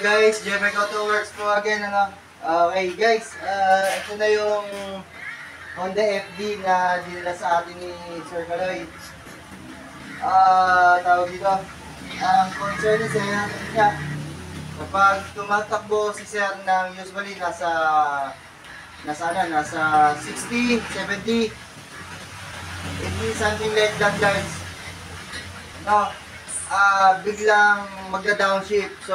guys, Jeffrey Auto Works po again, ano. Okay guys, ito na yung Honda FD na dinala sa atin ni Sir Kaloy. Tawag dito, ang concern ni Sir niya, kapag tumatakbo si Sir ng usually nasa 60, 70, 80, something like that guys. No, biglang magda-downshift. So,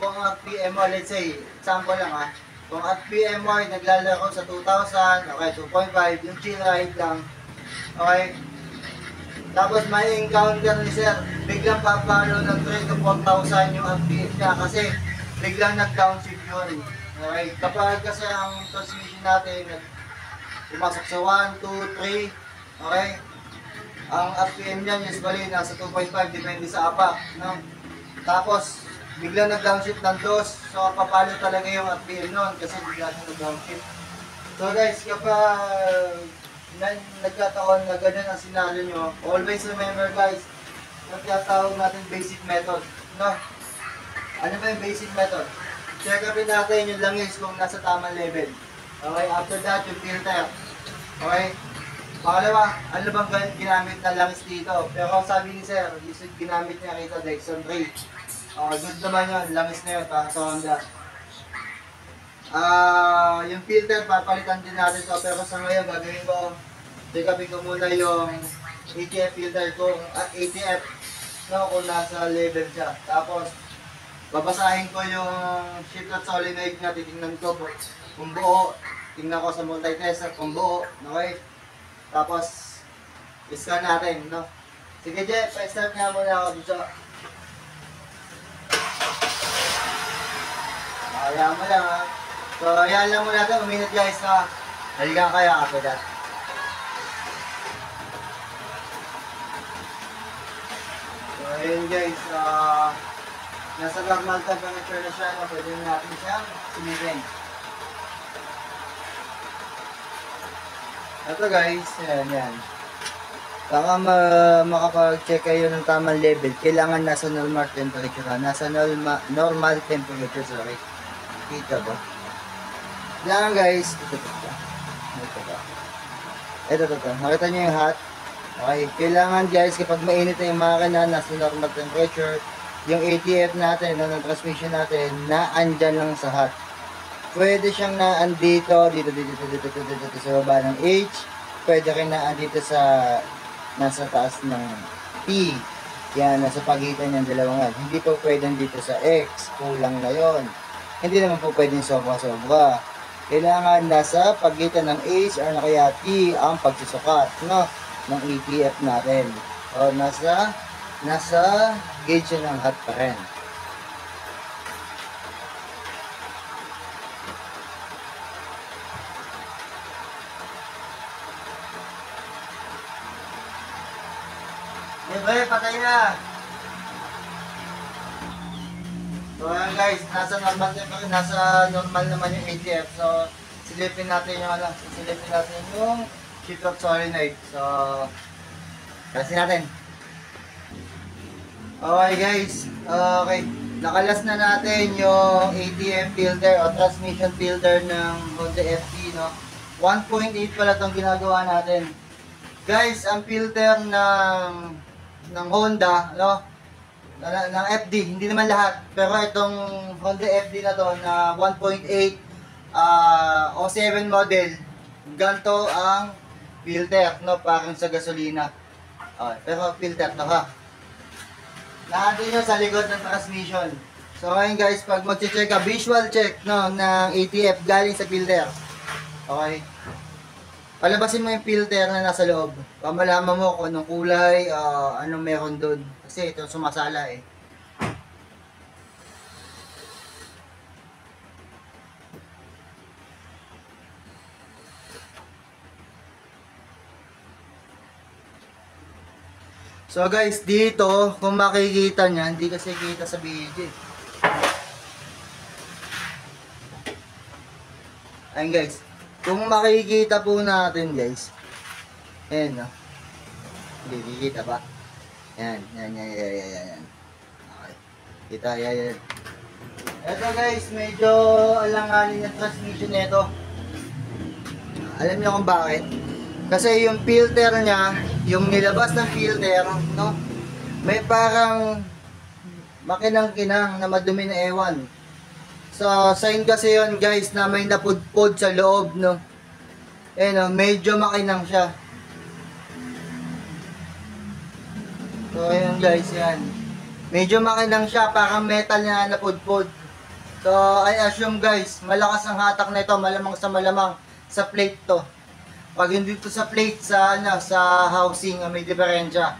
kung ang PM mo, let's say, example lang kung at PM mo ay naglalaro sa 2,000, okay, 2.5, yung chill ride lang, okay. Tapos may encounter ni Sir, biglang papalo ng 3 to 4,000 yung RPM niya kasi biglang nag-downshift yun. Okay, kapag kasi ang transmission natin, pumasok sa 1, 2, 3, okay, ang RPM niyan usually nasa 2.5 depende sa apak, no? Tapos biglang nag-downshift ng dos, so papalo talaga yung RPM nun kasi biglang nag-downshift. So guys, kapag nagkataon na ganyan ang sinalo nyo, always remember guys, nagkatawag natin basic method, no? Ano ba yung basic method? Check upin natin yung langis kung nasa tamang level. Okay, after that yung filter. Okay? Pangalawa, ano bang ginamit na langis dito? Pero sabi ni Sir, ginamit niya rito Dexon 3. Good naman yun, langis na yun para sa Honda. Yung filter, papalitan din natin to. Pero sa ngayon, gagawin ko, check upin ko muna yung ATF filter ko, ATF, no, kung nasa level siya. Tapos, babasahin ko yung shifter solenoid na, titingnan ko kung buo. Tingnan ko sa multi-tester kung buo, okay? Tapos, iskan natin, no? Sige, Jeff, pa-start nga muna ako dito. Ayan mo lang, ha? So, ayan lang muna ito. Uminit, guys, na naligang kayo after that. So, ayan, guys. Nasa normal temperature na siya, no? Pwede natin siyang sumigin. Ito guys, yan. Baka makapag-check kayo ng tamang level, kailangan nasa normal temperature ka. Nasa normal temperature, sorry. Kita ba? Yan guys, ito. Nakita nyo yung hot? Okay, kailangan guys, kapag mainit na yung makina, nasa normal temperature, yung ATF natin, ng transmission natin, na andyan lang sa hot. Pwede siyang naandito, dito sa baba ng H. Pwede rin naandito sa, nasa taas ng P. Yan, nasa pagitan ng dalawang yan. Hindi po pwedeng dito sa X. Kulang na yon. Hindi naman po pwedeng sobra-sobra. Kailangan nasa pagitan ng H or na kaya T ang pagsusukat, no, ng ATF natin. O nasa gauge ng hot pa rin. Libre, patay na. So ayan guys, nasa normal naman yung ATF. So silipin natin yung shifter solenoid. So kasi natin. Okay guys, okay. Nakalas na natin yung ATF filter o transmission filter ng Honda FD, no. 1.8 pala itong ginagawa natin. Guys, ang filter ng Honda, no, ng FD, hindi naman lahat, pero itong Honda FD na to na 1.8 07 model, ganito ang filter, no, parang sa gasolina. Okay, pero filter to ha. Nandun yun sa likod ng transmission. So ngayon guys, pag mag-check ka, visual check, no, ng ATF galing sa filter. Okay. Palabasin mo yung filter na nasa loob. Pamalaman mo kung anong kulay, anong meron doon. Kasi ito sumasala eh. So guys, dito, kung makikita nyo, hindi kasi kita sa video. Ayun guys. Kung makikita po natin guys, ayan no, hindi kikita ba? Yan. Okay. Kita, yan. Ito guys, medyo alanganin yung transmission nito. Alam niyo kung bakit? Kasi yung filter niya, yung nilabas ng filter, no? May parang makinang-kinang na madumi na ewan. So, sign kasi yon guys na may napudpod sa loob, no? Eh no, medyo makinang siya. So, ayun guys, yan. Medyo makinang siya, parang metal na napudpod. So, I assume guys, malakas ang hatak na ito, malamang sa malamang sa plate to. Pag hindi to sa plate, sa sa housing, may diferensya.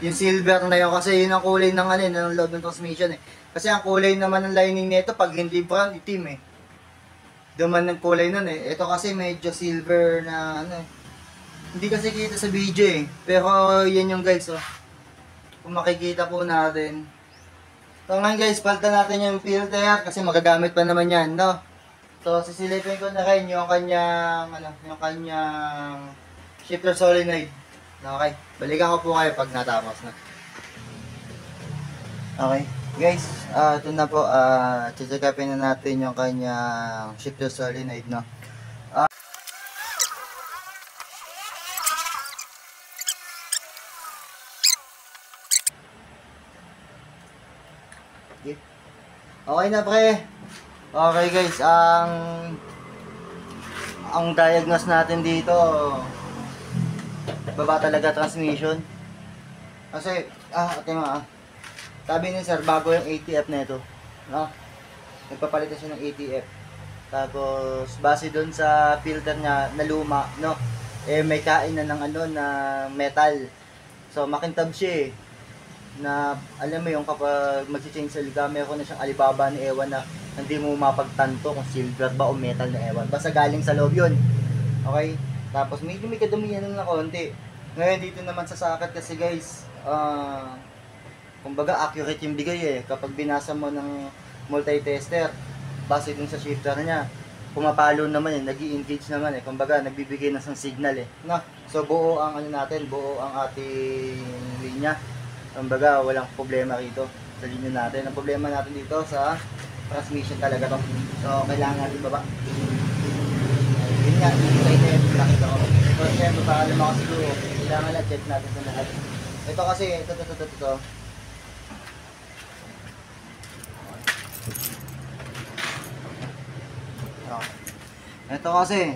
Yung silver na yun, kasi yun ang kulay ng ng loob ng transmission eh. Kasi ang kulay naman ng lining nito, pag hindi brown, itim eh. Duman ng kulay nun eh. Ito kasi medyo silver na Hindi kasi kita sa video eh. Pero yan yung guys oh. Kung makikita po natin. So ngayon guys, palitan natin yung filter kasi magagamit pa naman yan, no? So sisilipin ko na rin yung kanyang yung kanyang shifter solenoid. Okay, balikan ko po kayo pag natapos na. Okay, guys, ito na po, check-upin na natin yung kanyang shifter solenoid, no? Okay na pre. Okay guys, ang diagnose natin dito, baba talaga transmission. Kasi sabi ni sir bago yung ATF na ito, no? Nagpapalitan siya ng ATF. Tapos base doon sa filter niya na luma, no? Eh may kain na ng na metal. So makintab siya eh. Na alam mo yung kapag mag-change sa liga, meron na siyang alibaba na ewan na hindi mo mapagtanto kung silver ba o metal na ewan. Basta galing sa loob yun. Okay? Tapos medyo may kadumihan na konti. Ngayon dito naman sa socket kasi guys, kumbaga accurate yung bigay eh. Kapag binasa mo ng multi-tester, base dun sa shifter niya, pumapalo naman eh, nag-i-engage naman eh. Kumbaga nagbibigay ng signal eh. No? So buo ang natin, buo ang ating linya. Kumbaga, walang problema rito sa linya natin. Ang problema natin dito sa transmission talaga to. So, kailangan natin baba. Yun nga, hindi tayo nakita ko. So, siyempre, para alam ako siguro, kailangan na check natin sa lahat. Ito kasi, ito. Ito kasi,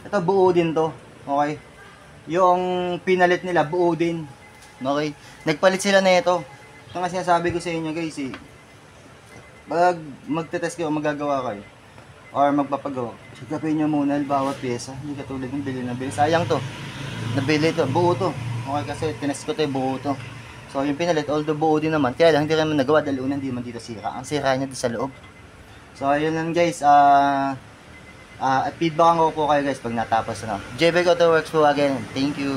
ito buo din to. Okay? Yung pinalit nila, buo din. Okay? Nagpalit sila na ito. Ito nga sinasabi ko sa inyo guys eh. Pag magte-test kayo, magagawa kayo. Or magpapagawa. Check-upin nyo muna bawat pyesa. Hindi katulad ng bili na bili. Sayang to. Nabili to. Buo to. Okay kasi tinest ko to buo to. So yung pinalit, although buo din naman. Kaya lang hindi naman nagawa dahil una hindi man dito sira. Ang sira niya dito sa loob. So ayun lang guys. Feedback ko po kayo guys pag natapos na. JBEC Auto Works po again. Thank you.